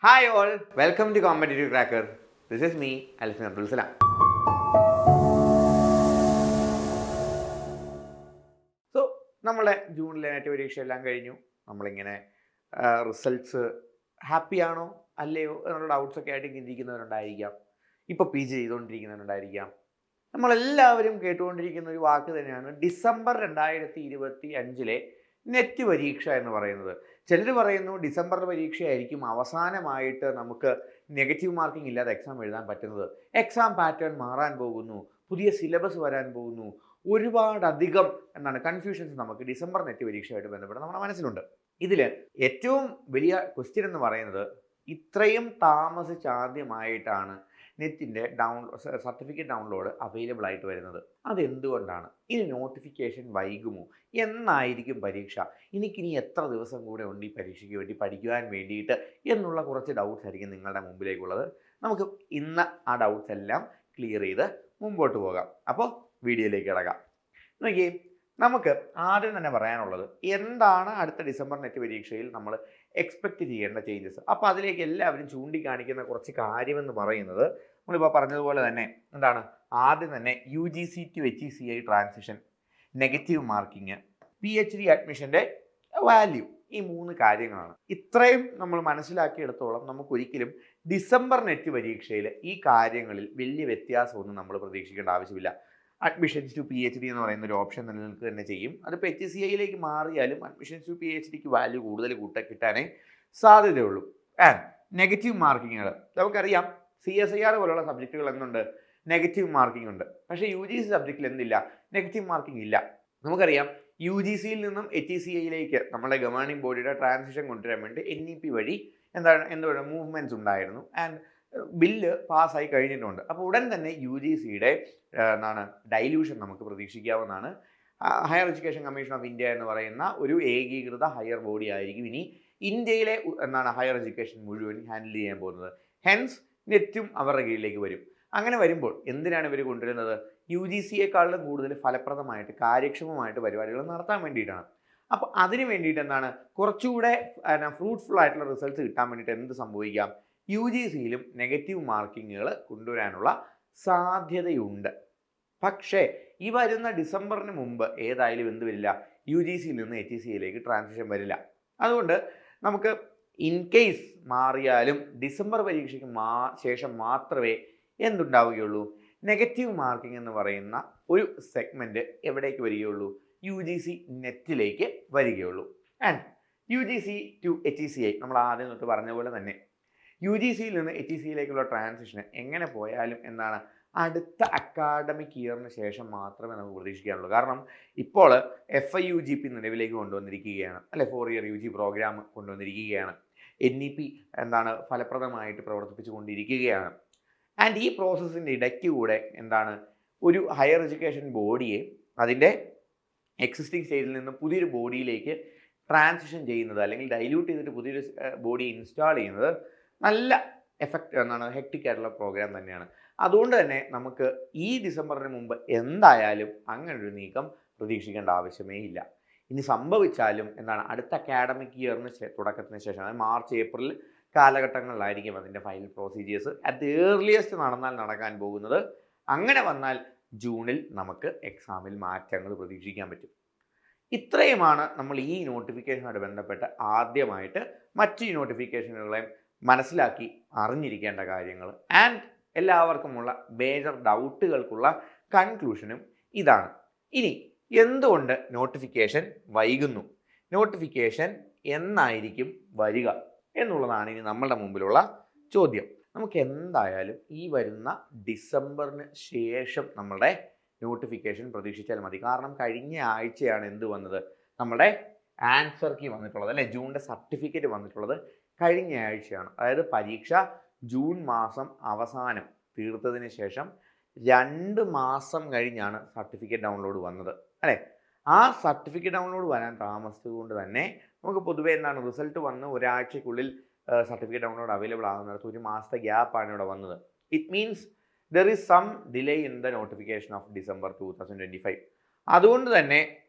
Hi all, welcome to Competitive Cracker. This is me, Alfin Abdul Salam. So നമ്മളെ ജൂണിലെ net പരീക്ഷ എല്ലാം കഴിഞ്ഞു. നമ്മളിങ്ങനെ റിസൾട്ട്സ് ഹാപ്പിയാണോ അല്ലയോ എന്നുള്ള ഡൗട്ട്സ് ഒക്കെ ആയിട്ട് ഇരിക്കുന്നവരുണ്ടായിരിക്കാം. ഇപ്പോൾ PG ചെയ്തുകൊണ്ടിരിക്കുന്നവരുണ്ടായിരിക്കാം. നമ്മളെല്ലാവരും കേട്ടുകൊണ്ടിരിക്കുന്ന ഒരു വാക്ക് തന്നെയാണ് ഡിസംബർ 2025 നെറ്റ് പരീക്ഷ എന്ന് പറയുന്നത്. ചിലർ പറയുന്നു ഡിസംബർ പരീക്ഷയായിരിക്കും അവസാനമായിട്ട് നമുക്ക് നെഗറ്റീവ് മാർക്കിംഗ് ഇല്ലാതെ എക്സാം എഴുതാൻ പറ്റുന്നത്. എക്സാം പാറ്റേൺ മാറാൻ പോകുന്നു, പുതിയ സിലബസ് വരാൻ പോകുന്നു, ഒരുപാടധികം കൺഫ്യൂഷൻസ് നമുക്ക് ഡിസംബർ നെറ്റ് പരീക്ഷയായിട്ട് ബന്ധപ്പെട്ട് നമ്മുടെ മനസ്സിലുണ്ട്. ഇതിൽ ഏറ്റവും വലിയ ക്വസ്റ്റ്യൻ എന്ന് പറയുന്നത് ഇത്രയും താമസിച്ചാദ്യമായിട്ടാണ് നെറ്റിൻ്റെ സർട്ടിഫിക്കറ്റ് ഡൗൺലോഡ് അവൈലബിൾ ആയിട്ട് വരുന്നത്. അതെന്തുകൊണ്ടാണ്? ഇനി നോട്ടിഫിക്കേഷൻ വൈകുമോ? എന്നായിരിക്കും പരീക്ഷ? എനിക്കിനി എത്ര ദിവസം കൂടെ ഉണ്ട് ഈ പരീക്ഷയ്ക്ക് വേണ്ടി പഠിക്കുവാൻ വേണ്ടിയിട്ട് എന്നുള്ള കുറച്ച് ഡൗട്ട്സ് ആയിരിക്കും നിങ്ങളുടെ മുമ്പിലേക്കുള്ളത്. നമുക്ക് ഇന്ന് ആ ഡൗട്ട്സ് എല്ലാം ക്ലിയർ ചെയ്ത് മുമ്പോട്ട് പോകാം. അപ്പോൾ വീഡിയോയിലേക്ക് കിടക്കാം. നോക്കിയേ, നമുക്ക് ആദ്യം തന്നെ പറയാനുള്ളത് എന്താണ് അടുത്ത ഡിസംബർ നെറ്റ് പരീക്ഷയിൽ നമ്മൾ എക്സ്പെക്റ്റ് ചെയ്യേണ്ട ചേഞ്ചസ്. അപ്പോൾ അതിലേക്ക് എല്ലാവരും ചൂണ്ടിക്കാണിക്കുന്ന കുറച്ച് കാര്യമെന്ന് പറയുന്നത് നമ്മളിപ്പോൾ പറഞ്ഞതുപോലെ തന്നെ ആദ്യം തന്നെ UGC to HECI transition, negative marking, PhD അഡ്മിഷൻ്റെ വാല്യൂ, ഈ 3 കാര്യങ്ങളാണ്. ഇത്രയും നമ്മൾ മനസ്സിലാക്കിയെടുത്തോളം നമുക്കൊരിക്കലും ഡിസംബർ നെറ്റ് പരീക്ഷയിൽ ഈ കാര്യങ്ങളിൽ വലിയ വ്യത്യാസമൊന്നും നമ്മൾ പ്രതീക്ഷിക്കേണ്ട ആവശ്യമില്ല. അഡ്മിഷൻസ് ടു PhD എന്ന് പറയുന്ന ഒരു ഓപ്ഷൻ നിലനിൽക്കുക തന്നെ ചെയ്യും. അതിപ്പോൾ HECIയിലേക്ക് മാറിയാലും അഡ്മിഷൻസ് ടു PhDക്ക് വാല്യൂ കൂടുതൽ കിട്ടാനേ സാധ്യതയുള്ളൂ. ആൻഡ് നെഗറ്റീവ് മാർക്കിങ്ങുകൾ നമുക്കറിയാം. CSIR പോലുള്ള സബ്ജക്റ്റുകൾ എന്തുണ്ട്? നെഗറ്റീവ് മാർക്കിംഗ് ഉണ്ട്. പക്ഷേ UGC സബ്ജക്റ്റിൽ എന്തില്ല? നെഗറ്റീവ് മാർക്കിംഗ് ഇല്ല. നമുക്കറിയാം UGCയിൽ നിന്നും HECIയിലേക്ക് നമ്മളെ ഗവേണിംഗ് ബോഡിയുടെ ട്രാൻസിഷൻ കൊണ്ടുവരാൻ വേണ്ടി NEP വഴി മൂവ്മെൻറ്റ്സ് ഉണ്ടായിരുന്നു. ആൻഡ് ബില്ല് പാസ്സായി കഴിഞ്ഞിട്ടുണ്ട്. അപ്പോൾ ഉടൻ തന്നെ UGCയുടെ ഡൈല്യൂഷൻ നമുക്ക് പ്രതീക്ഷിക്കാവുന്നതാണ്. Higher education commission of India എന്ന് പറയുന്ന ഒരു ഏകീകൃത ഹയർ ബോഡി ആയിരിക്കും ഇനി ഇന്ത്യയിലെ ഹയർ എഡ്യൂക്കേഷൻ മുഴുവൻ ഹാൻഡിൽ ചെയ്യാൻ പോകുന്നത്. ഹെൻസ് നെറ്റും അവരുടെ കീഴിലേക്ക് വരും. അങ്ങനെ വരുമ്പോൾ എന്തിനാണ് ഇവർ കൊണ്ടുവരുന്നത്? UGCയെക്കാളും കൂടുതൽ ഫലപ്രദമായിട്ട് കാര്യക്ഷമമായിട്ട് പരിപാടികൾ നടത്താൻ വേണ്ടിയിട്ടാണ്. അപ്പോൾ അതിന് വേണ്ടിയിട്ട് കുറച്ചുകൂടെ ഫ്രൂട്ട്ഫുൾ ആയിട്ടുള്ള റിസൾട്ട്സ് കിട്ടാൻ വേണ്ടിയിട്ട് എന്ത് സംഭവിക്കാം? UGCയിലും നെഗറ്റീവ് മാർക്കിങ്ങുകൾ കൊണ്ടുവരാനുള്ള സാധ്യതയുണ്ട്. പക്ഷേ ഈ വരുന്ന ഡിസംബറിന് മുമ്പ് ഏതായാലും എന്ത് വരില്ല? UGCയിൽ നിന്ന് HECIയിലേക്ക് ട്രാൻസിഷൻ വരില്ല. അതുകൊണ്ട് നമുക്ക് ഇൻ കേസ് മാറിയാലും ഡിസംബർ പരീക്ഷയ്ക്ക് ശേഷം മാത്രമേ എന്തുണ്ടാവുകയുള്ളൂ? നെഗറ്റീവ് മാർക്കിംഗ് എന്ന് പറയുന്ന ഒരു സെഗ്മെൻറ്റ് എവിടേക്ക് വരികയുള്ളൂ? UGC നെറ്റിലേക്ക് വരികയുള്ളൂ. ആൻഡ് UGC to HECI നമ്മൾ ആദ്യം തൊട്ട് പറഞ്ഞ പോലെ തന്നെ UGCയിൽ നിന്ന് HECIയിലേക്കുള്ള ട്രാൻസിഷന് എങ്ങനെ പോയാലും അടുത്ത അക്കാഡമിക് ഇയറിന് ശേഷം മാത്രമേ നമുക്ക് പ്രതീക്ഷിക്കാനുള്ളൂ. കാരണം ഇപ്പോൾ FIUGP നിലവിലേക്ക് കൊണ്ടുവന്നിരിക്കുകയാണ്, അല്ലെ? 4 year UG പ്രോഗ്രാം കൊണ്ടുവന്നിരിക്കുകയാണ്. NEP ഫലപ്രദമായിട്ട് പ്രവർത്തിപ്പിച്ചു കൊണ്ടിരിക്കുകയാണ്. ആൻഡ് ഈ പ്രോസസ്സിൻ്റെ ഇടയ്ക്ക് കൂടെ ഒരു ഹയർ എഡ്യൂക്കേഷൻ ബോഡിയെ അതിൻ്റെ എക്സിസ്റ്റിംഗ് സ്റ്റേജിൽ നിന്ന് പുതിയൊരു ബോഡിയിലേക്ക് ട്രാൻസിഷൻ ചെയ്യുന്നത്, അല്ലെങ്കിൽ ഡൈല്യൂട്ട് ചെയ്തിട്ട് പുതിയൊരു ബോഡി ഇൻസ്റ്റാൾ ചെയ്യുന്നത് നല്ല ഹെക്ടിക് ആയിട്ടുള്ള പ്രോഗ്രാം തന്നെയാണ്. അതുകൊണ്ട് തന്നെ നമുക്ക് ഈ ഡിസംബറിന് മുമ്പ് എന്തായാലും അങ്ങനൊരു നീക്കം പ്രതീക്ഷിക്കേണ്ട ആവശ്യമേ ഇല്ല. ഇനി സംഭവിച്ചാലും അടുത്ത അക്കാഡമിക് ഇയറിന് തുടക്കത്തിന് ശേഷം മാർച്ച് ഏപ്രിൽ കാലഘട്ടങ്ങളിലായിരിക്കും അതിൻ്റെ ഫൈനൽ പ്രൊസീജിയേഴ്സ് അറ്റ് ഏർലിയസ്റ്റ് നടക്കാൻ പോകുന്നത്. അങ്ങനെ വന്നാൽ ജൂണിൽ നമുക്ക് എക്സാമിൽ മാറ്റങ്ങൾ പ്രതീക്ഷിക്കാൻ പറ്റും. ഇത്രയുമാണ് നമ്മൾ ഈ നോട്ടിഫിക്കേഷനുമായിട്ട് ബന്ധപ്പെട്ട് ആദ്യമായിട്ട് മറ്റ് നോട്ടിഫിക്കേഷനുകളെയും മനസ്സിലാക്കി അറിഞ്ഞിരിക്കേണ്ട കാര്യങ്ങൾ. ആൻഡ് എല്ലാവർക്കുമുള്ള മേജർ ഡൗട്ടുകൾക്കുള്ള കൺക്ലൂഷനും ഇതാണ്. ഇനി എന്തുകൊണ്ട് നോട്ടിഫിക്കേഷൻ വൈകുന്നു? നോട്ടിഫിക്കേഷൻ എന്നായിരിക്കും വരിക എന്നുള്ളതാണ് ഇനി നമ്മളുടെ മുമ്പിലുള്ള ചോദ്യം. നമുക്ക് എന്തായാലും ഈ വരുന്ന ഡിസംബറിന് ശേഷം നമ്മളുടെ നോട്ടിഫിക്കേഷൻ പ്രതീക്ഷിച്ചാൽ മതി. കാരണം കഴിഞ്ഞ ആഴ്ചയാണ് എന്ത് വന്നത്? നമ്മുടെ ആൻസർ കീ വന്നിട്ടുള്ളത്, അല്ലെ? ജൂണിൻ്റെ സർട്ടിഫിക്കറ്റ് വന്നിട്ടുള്ളത് കഴിഞ്ഞ ആഴ്ചയാണ്. അതായത് പരീക്ഷ ജൂൺ മാസം അവസാനം തീർത്തതിന് ശേഷം 2 മാസം കഴിഞ്ഞാണ് സർട്ടിഫിക്കറ്റ് ഡൗൺലോഡ് വന്നത്, അല്ലേ? ആ സർട്ടിഫിക്കറ്റ് ഡൗൺലോഡ് വരാൻ താമസിച്ചത് കൊണ്ട് തന്നെ നമുക്ക് പൊതുവേ റിസൾട്ട് വന്ന് ഒരാഴ്ചക്കുള്ളിൽ സർട്ടിഫിക്കറ്റ് ഡൗൺലോഡ് അവൈലബിൾ ആകുന്നിടത്ത് 1 മാസത്തെ ഗ്യാപ്പാണ് ഇവിടെ വന്നത്. It means there is some delay in the notification of December 2025. അതുകൊണ്ട് തന്നെ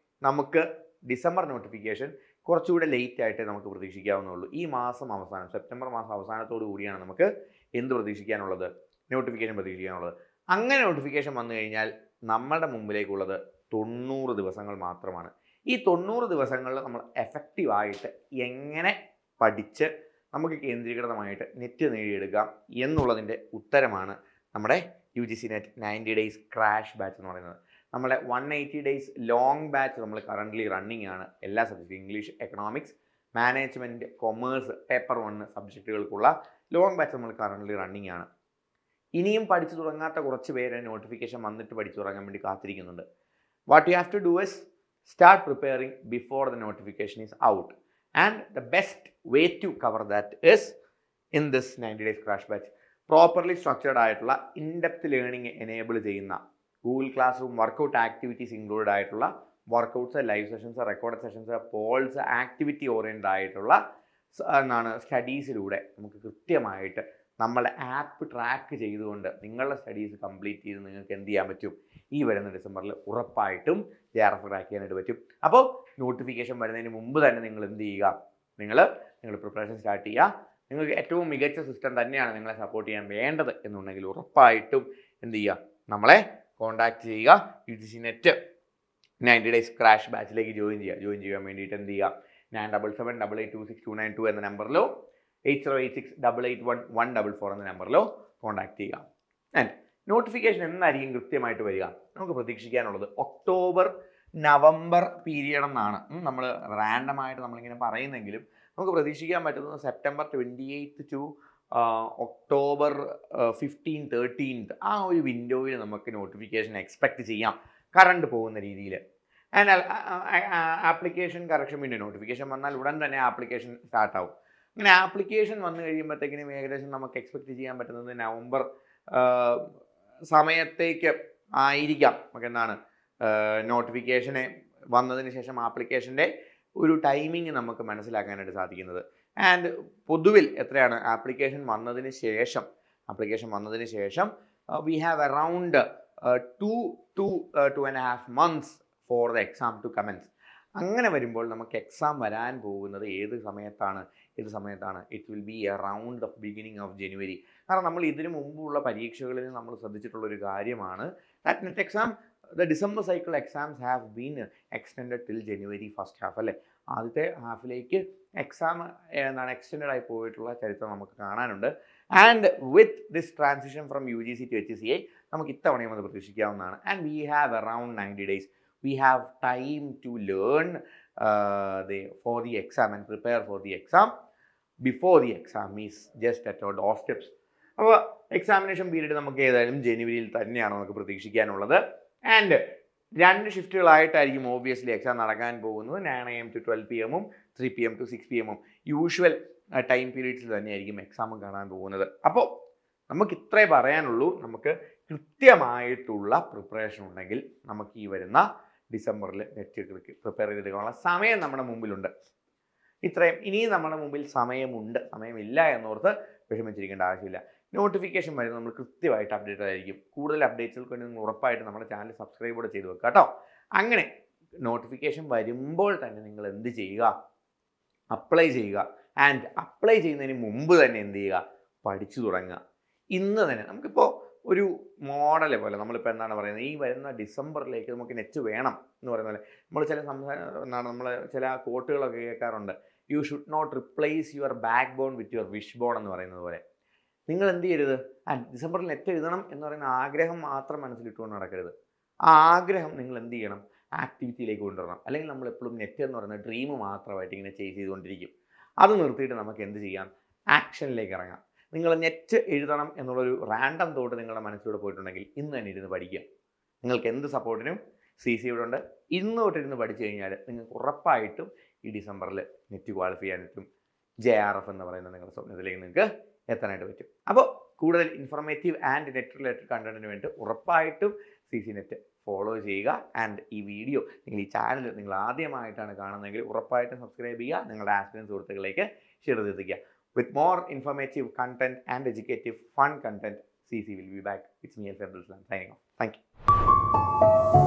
നമുക്ക് ഡിസംബർ നോട്ടിഫിക്കേഷൻ കുറച്ചുകൂടെ ലേറ്റ് ആയിട്ട് നമുക്ക് പ്രതീക്ഷിക്കാവുന്നുള്ളൂ. ഈ മാസം അവസാനം സെപ്റ്റംബർ മാസം അവസാനത്തോടു കൂടിയാണ് നമുക്ക് എന്ത് പ്രതീക്ഷിക്കാനുള്ളത്, നോട്ടിഫിക്കേഷൻ പ്രതീക്ഷിക്കാനുള്ളത്. അങ്ങനെ നോട്ടിഫിക്കേഷൻ വന്നു കഴിഞ്ഞാൽ നമ്മുടെ മുമ്പിലേക്കുള്ളത് 90 ദിവസങ്ങൾ മാത്രമാണ്. ഈ 90 ദിവസങ്ങളിൽ നമ്മൾ എഫക്റ്റീവായിട്ട് എങ്ങനെ പഠിച്ച് നമുക്ക് കേന്ദ്രീകൃതമായിട്ട് നെറ്റ് നേടിയെടുക്കാം എന്നുള്ളതിൻ്റെ ഉത്തരമാണ് നമ്മുടെ UGC net 90 days crash batch എന്ന് പറയുന്നത്. നമ്മളെ 180 ഡേയ്സ് ലോങ് ബാച്ച് നമ്മൾ കറൻ്റ്ലി റണ്ണിങ് ആണ്. എല്ലാ സബ്ജക്റ്റും English, economics, management, commerce, paper 1 സബ്ജക്റ്റുകൾക്കുള്ള ലോങ് ബാച്ച് നമ്മൾ കറൻ്റ്ലി റണ്ണിങ് ആണ്. ഇനിയും പഠിച്ചു തുടങ്ങാത്ത കുറച്ച് പേര് നോട്ടിഫിക്കേഷൻ വന്നിട്ട് പഠിച്ചു തുടങ്ങാൻ വേണ്ടി കാത്തിരിക്കുന്നുണ്ട്. What you have to do is start preparing before the notification is out, and the best way to cover that is in this 90 days crash batch. Properly structured ആയിട്ടുള്ള in-depth learning enable ചെയ്യുന്ന Google Classroom workout activities included ആയിട്ടുള്ള workouts, live sessions, record sessions, polls, activity oriented ആയിട്ടുള്ള സ്റ്റഡീസിലൂടെ നമുക്ക് കൃത്യമായിട്ട് നമ്മളുടെ app track ചെയ്തുകൊണ്ട് നിങ്ങളുടെ സ്റ്റഡീസ് കംപ്ലീറ്റ് ചെയ്ത് നിങ്ങൾക്ക് എന്ത് ചെയ്യാൻ പറ്റും, ഈ വരുന്ന ഡിസംബറിൽ ഉറപ്പായിട്ടും JRF ട്രാക്ക് ചെയ്യാനായിട്ട് പറ്റും. അപ്പോൾ നോട്ടിഫിക്കേഷൻ വരുന്നതിന് മുമ്പ് തന്നെ നിങ്ങൾ എന്ത് ചെയ്യുക, നിങ്ങൾ പ്രിപ്പറേഷൻ സ്റ്റാർട്ട് ചെയ്യുക. നിങ്ങൾക്ക് ഏറ്റവും മികച്ച സിസ്റ്റം തന്നെയാണ് നിങ്ങളെ സപ്പോർട്ട് ചെയ്യാൻ വേണ്ടത് എന്നുണ്ടെങ്കിൽ ഉറപ്പായിട്ടും എന്ത് ചെയ്യുക, നമ്മളെ കോൺടാക്ട് ചെയ്യുക. UGC നെറ്റ് 90 ഡേയ്സ് ക്രാഷ് ബാച്ചിലേക്ക് ജോയിൻ ചെയ്യാൻ വേണ്ടിയിട്ട് എന്ത് ചെയ്യുക, 9778826292 എന്ന നമ്പറിലോ 8086881144 എന്ന നമ്പറിലോ കോൺടാക്ട് ചെയ്യുക. ആൻഡ് നോട്ടിഫിക്കേഷൻ എന്നായിരിക്കും കൃത്യമായിട്ട് വരിക, നമുക്ക് പ്രതീക്ഷിക്കാനുള്ളത് ഒക്ടോബർ നവംബർ പീരിയഡ് എന്നാണ് നമ്മൾ റാൻഡമായിട്ട് നമ്മളിങ്ങനെ പറയുന്നെങ്കിലും നമുക്ക് പ്രതീക്ഷിക്കാൻ പറ്റുന്നത് സെപ്റ്റംബർ 28 ടു ഒക്ടോബർ 15-13 ആ ഒരു വിൻഡോയിൽ നമുക്ക് നോട്ടിഫിക്കേഷൻ എക്സ്പെക്റ്റ് ചെയ്യാം കറണ്ട് പോകുന്ന രീതിയിൽ. And application correction window notification വന്നാൽ ഉടൻ തന്നെ ആപ്ലിക്കേഷൻ സ്റ്റാർട്ടാവും. അങ്ങനെ ആപ്ലിക്കേഷൻ വന്നു കഴിയുമ്പോഴത്തേക്കിനും ഏകദേശം നമുക്ക് എക്സ്പെക്റ്റ് ചെയ്യാൻ പറ്റുന്നത് നവംബർ സമയത്തേക്ക് ആയിരിക്കാം നമുക്ക് എന്താണ് നോട്ടിഫിക്കേഷനെ വന്നതിന് ശേഷം ആപ്ലിക്കേഷൻ്റെ ഒരു ടൈമിങ് നമുക്ക് മനസ്സിലാക്കാനായിട്ട് സാധിക്കുന്നത്. ആൻഡ് പൊതുവിൽ എത്രയാണ് ആപ്ലിക്കേഷൻ വന്നതിന് ശേഷം V have around 2-2.5 months for the exam to comments. അങ്ങനെ വരുമ്പോൾ നമുക്ക് എക്സാം വരാൻ പോകുന്നത് ഏത് സമയത്താണ്, it will be around the beginning of ജനുവരി. കാരണം നമ്മൾ ഇതിനു മുമ്പുള്ള പരീക്ഷകളിൽ നമ്മൾ ശ്രദ്ധിച്ചിട്ടുള്ളൊരു കാര്യമാണ് that net exam, the December cycle exams have been extended till January first half അല്ലേ. ആദ്യത്തെ ഹാഫിലേക്ക് എക്സാം എക്സ്റ്റെൻഡഡ് ആയി പോയിട്ടുള്ള ചരിത്രം നമുക്ക് കാണാനുണ്ട്. And with this transition from UGC to HCI നമുക്ക് ഇത്തവണയും അത് പ്രതീക്ഷിക്കാവുന്നതാണ്. And we have around 90 days. We have time to learn for the exam and prepare for the exam before the exam is just at our doorsteps. അപ്പോൾ examination period നമുക്ക് ഏതായാലും ജനുവരിയിൽ തന്നെയാണ് നമുക്ക് പ്രതീക്ഷിക്കാനുള്ളത്. ആൻഡ് 2 ഷിഫ്റ്റുകളായിട്ടായിരിക്കും ഓബിയസ്ലി എക്സാം നടക്കാൻ പോകുന്നത്. 9 AM to 12 PM 3 PM to 6 PM usual time പീരീഡ്സിൽ തന്നെയായിരിക്കും എക്സാമും കാണാൻ പോകുന്നത്. അപ്പോൾ നമുക്ക് ഇത്രേ പറയാനുള്ളൂ. നമുക്ക് കൃത്യമായിട്ടുള്ള പ്രിപ്പറേഷൻ ഉണ്ടെങ്കിൽ നമുക്ക് ഈ വരുന്ന ഡിസംബറിൽ നെറ്റ് പ്രിപ്പയർ ചെയ്തെടുക്കാനുള്ള സമയം നമ്മുടെ മുമ്പിലുണ്ട്. ഇത്രയും ഇനിയും നമ്മുടെ മുമ്പിൽ സമയമില്ല എന്നോർത്ത് വിഷമിച്ചിരിക്കേണ്ട ആവശ്യമില്ല. നോട്ടിഫിക്കേഷൻ വരുന്നത് നമ്മൾ കൃത്യമായിട്ട് അപ്ഡേറ്റഡ് ആയിരിക്കും. കൂടുതൽ അപ്ഡേറ്റ്സുകൾക്ക് വേണ്ടി നിങ്ങൾ ഉറപ്പായിട്ട് നമ്മുടെ ചാനൽ സബ്സ്ക്രൈബ് കൂടെ ചെയ്ത് വെക്കുക കേട്ടോ. അങ്ങനെ നോട്ടിഫിക്കേഷൻ വരുമ്പോൾ തന്നെ നിങ്ങൾ എന്ത് ചെയ്യുക, അപ്ലൈ ചെയ്യുക. ആൻഡ് അപ്ലൈ ചെയ്യുന്നതിന് മുമ്പ് തന്നെ എന്ത് ചെയ്യുക, പഠിച്ചു തുടങ്ങുക. ഇന്ന് തന്നെ നമുക്കിപ്പോൾ ഒരു മോഡൽ പോലെ നമ്മളിപ്പോൾ എന്താണ് പറയുന്നത്, ഈ വരുന്ന ഡിസംബറിലേക്ക് നമുക്ക് നെറ്റ് വേണം എന്ന് പറയുന്ന പോലെ നമ്മൾ ചില കോട്ടുകളൊക്കെ കേൾക്കാറുണ്ട്. You should not replace your backbone with your wishbone എന്ന് പറയുന്നത് പോലെ. നിങ്ങൾ എന്ത് ചെയ്യരുത്, ഡിസംബറിൽ നെറ്റ് എഴുതണം എന്ന് പറയുന്ന ആഗ്രഹം മാത്രം മനസ്സിലിട്ടുകൊണ്ട് നടക്കരുത്. ആ ആഗ്രഹം നിങ്ങൾ എന്ത് ചെയ്യണം, ആക്ടിവിറ്റിയിലേക്ക് കൊണ്ടുവരണം. അല്ലെങ്കിൽ നമ്മൾ എപ്പോഴും നെറ്റ് എന്ന് പറയുന്ന ഡ്രീം മാത്രമായിട്ട് ഇങ്ങനെ ചെയ്തുകൊണ്ടിരിക്കും. അത് നിർത്തിയിട്ട് നമുക്ക് എന്ത് ചെയ്യാം, ആക്ഷനിലേക്ക് ഇറങ്ങാം. നിങ്ങൾ നെറ്റ് എഴുതണം എന്നുള്ളൊരു റാൻഡം തോട്ട് നിങ്ങളുടെ മനസ്സിലൂടെ പോയിട്ടുണ്ടെങ്കിൽ ഇന്ന് തന്നെ ഇരുന്ന് പഠിക്കുക. നിങ്ങൾക്ക് എന്ത് സപ്പോർട്ടിനും CC ഇവിടെ ഉണ്ട്. ഇന്ന് തൊട്ടിരുന്ന് പഠിച്ചു കഴിഞ്ഞാൽ നിങ്ങൾക്ക് ഉറപ്പായിട്ടും ഈ ഡിസംബറിൽ നെറ്റ് ക്വാളിഫൈ ചെയ്യാൻ പറ്റും. JRF എന്ന് പറയുന്ന നിങ്ങളുടെ സ്വപ്നത്തിലേക്ക് നിങ്ങൾക്ക് എത്താനായിട്ട് പറ്റും. അപ്പോൾ കൂടുതൽ ഇൻഫോർമേറ്റീവ് ആൻഡ് നെറ്റ് റിലേറ്റഡ് കണ്ടന്റിന് വേണ്ടി ഉറപ്പായിട്ടും CC നെറ്റ് ഫോളോ ചെയ്യുക. ആൻഡ് ഈ വീഡിയോ നിങ്ങൾ ഈ ചാനൽ നിങ്ങൾ ആദ്യമായിട്ടാണ് കാണുന്നതെങ്കിൽ ഉറപ്പായിട്ടും സബ്സ്ക്രൈബ് ചെയ്യുക. നിങ്ങളുടെ ആസ്പിരൻസ് സുഹൃത്തുക്കളിലേക്ക് ഷെയർ ചെയ്തെത്തിക്കുക. With more informative content and educative fun content, CC will be back. It's me, Alfred Ruslan, signing off. Thank you.